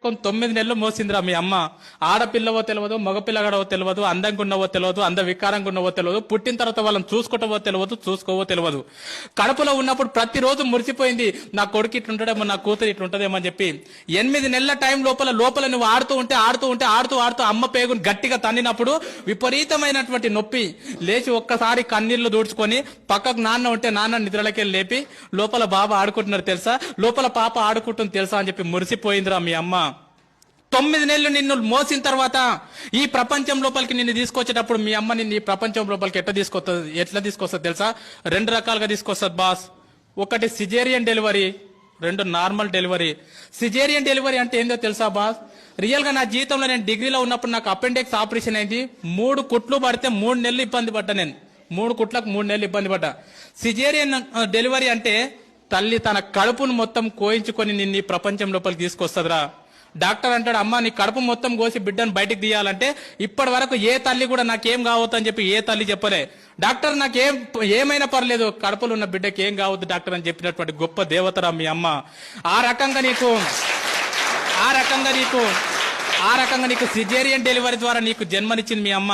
9 నెలలు మోసిందిరా మీ అమ్మ. ఆడపిల్లవో తెలియదు, మగపిల్లగాడవో తెలియదు, అందంగా ఉన్నవో తెలియదు, వికారంగా ఉన్నవో తెలియదు, పుట్టిన తర్వాత వాళ్ళని చూసుకోవటవో తెలియదు, చూసుకోవో తెలియదు. కడుపులో ఉన్నప్పుడు ప్రతిరోజు మురిసిపోయింది, నా కొడుకు ఇట్లుంటాడేమో, నా కూతురు ఇట్లుంటదేమో అని చెప్పి. 8 నెలల టైం లోపల నువ్వు ఆడుతూ ఉంటే అమ్మ పేగుని గట్టిగా తన్నినప్పుడు విపరీతమైనటువంటి నొప్పి. లేచి ఒక్కసారి కన్నీళ్లు దూడ్చుకొని పక్కకు నాన్న ఉంటే నాన్న నిద్రలకెళ్ళి లేపి లోపల బాబా ఆడుకుంటున్నారు తెలుసా, లోపల పాప ఆడుకుంటుంది తెలుసా అని చెప్పి మురిసిపోయిందిరా మీ అమ్మ. 9 నెలలు నిన్ను మోసిన తర్వాత ఈ ప్రపంచం లోపలికి నిన్ను తీసుకొచ్చేటప్పుడు మీ అమ్మ నిన్ను ఈ ప్రపంచం లోపలికి ఎట్లా తీసుకొస్తుంది తెలుసా? 2 రకాలుగా తీసుకొస్తుంది బాస్. ఒకటి caesarean delivery, 2 normal delivery. Caesarean delivery అంటే ఏందో తెలుసా బాస్? రియల్ గా నా జీవితంలో నేను డిగ్రీలో ఉన్నప్పుడు నాకు అపెండిక్స్ ఆపరేషన్ అయింది. 3 కుట్లు పడితే 3 నెలలు ఇబ్బంది పడ్డా. నేను 3 కుట్లకు 3 నెలలు ఇబ్బంది పడ్డా. సిజేరియన్ డెలివరీ అంటే తల్లి తన కడుపును మొత్తం కోయించుకొని నిన్ను ఈ ప్రపంచం లోపలికి తీసుకొస్తుందిరా. డాక్టర్ అంటాడు, అమ్మ నీ కడుపు మొత్తం కోసి బిడ్డను బయటికి తీయాలంటే ఇప్పటి వరకు ఏ తల్లి కూడా నాకేం కావద్దు అని చెప్పి ఏ తల్లి చెప్పలే. డాక్టర్ ఏమైనా పర్లేదు, కడుపులో ఉన్న బిడ్డకి ఏం కావద్దు డాక్టర్ అని చెప్పినటువంటి గొప్ప దేవతరా మీ అమ్మ. ఆ రకంగా నీకు సిజేరియన్ డెలివరీ ద్వారా నీకు జన్మనిచ్చింది మీ అమ్మ.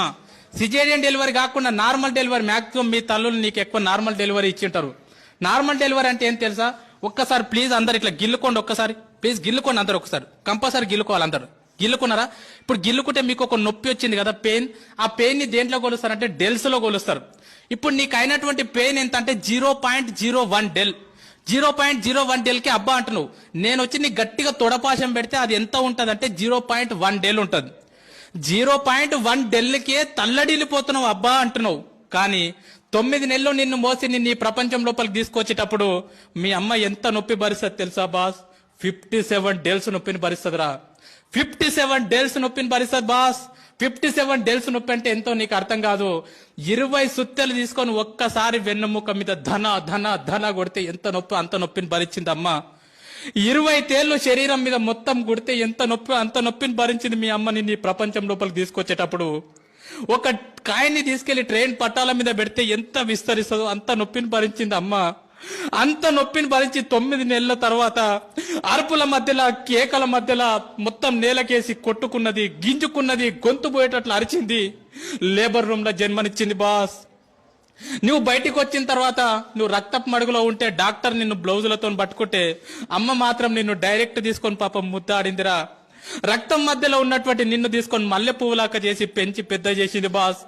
సిజేరియన్ డెలివరీ కాకుండా నార్మల్ డెలివరీ మాక్సిమం మీ తల్లులు నీకు ఎక్కువ నార్మల్ డెలివరీ ఇచ్చింటారు. నార్మల్ డెలివరీ అంటే ఏం తెలుసా? ఒక్కసారి ప్లీజ్ అందరు ఇట్లా గిల్లుకోండి, ఒక్కసారి ప్లీజ్ గిల్లుకోండి అందరు, ఒకసారి కంపల్సరీ గిల్లుకోవాలి అందరు. గిల్లుకున్నారా? ఇప్పుడు గిల్లుకుంటే మీకు ఒక నొప్పి వచ్చింది కదా, పెయిన్. ఆ పెయిన్ ని దేంట్లో కొలుస్తారంటే డెల్స్ లో కొలుస్తారు. ఇప్పుడు నీకు అయినటువంటి పెయిన్ ఎంత అంటే 0.01 డెల్. 0.01 డెల్ కి అబ్బా అంటున్నావు. నేను వచ్చి నీకు గట్టిగా తొడపాశం పెడితే అది ఎంత ఉంటది అంటే 0.1 డెల్ ఉంటది. 0.1 డెల్కే తల్లడిల్లిపోతున్నావు అబ్బా అంటున్నావు. కానీ 9 నెలలు నిన్ను మోసి నిన్ను ఈ ప్రపంచం లోపలికి తీసుకొచ్చేటప్పుడు మీ అమ్మ ఎంత నొప్పి భరిస్తుంది తెలుసా బాస్? 57 డెల్స్ నొప్పిని భరిస్తుందిరా. 57 డెల్స్ నొప్పిని భరిస్తుంది బాస్. 57 డెల్స్ నొప్పి అంటే ఎంతో నీకు అర్థం కాదు. 20 సుత్తెలు తీసుకొని ఒక్కసారి వెన్నుముక మీద ధన ధన ధన కొడితే ఎంత నొప్పి, అంత నొప్పిని భరించింది అమ్మ. 20 తేళ్లు శరీరం మీద మొత్తం కొడితే ఎంత నొప్పి, అంత నొప్పిని భరించింది మీ అమ్మ నిన్ను ఈ ప్రపంచం లోపలికి తీసుకొచ్చేటప్పుడు. ఒక కాయన్ని తీసుకెళ్లి ట్రైన్ పట్టాల మీద పెడితే ఎంత విస్తరిస్తుందో అంత నొప్పిని భరించింది అమ్మ. అంత నొప్పిని భరించి 9 నెలల తర్వాత అరుపుల మధ్యలో, కేకల మధ్యలో మొత్తం నేలకేసి కొట్టుకున్నది, గింజుకున్నది, గొంతు పోయేటట్లు అరిచింది. లేబర్ రూమ్ లో జన్మనిచ్చింది బాస్. నువ్వు బయటికి వచ్చిన తర్వాత నువ్వు రక్తపు మడుగులో ఉంటే డాక్టర్ నిన్ను బ్లౌజులతో పట్టుకుంటే అమ్మ మాత్రం నిన్ను డైరెక్ట్ తీసుకొని పాపం ముద్దాడిందిరా. రక్తం మధ్యలో ఉన్నటువంటి నిన్ను తీసుకొని మల్లె పువ్వులాక చేసి పెంచి పెద్ద చేసింది బాస్.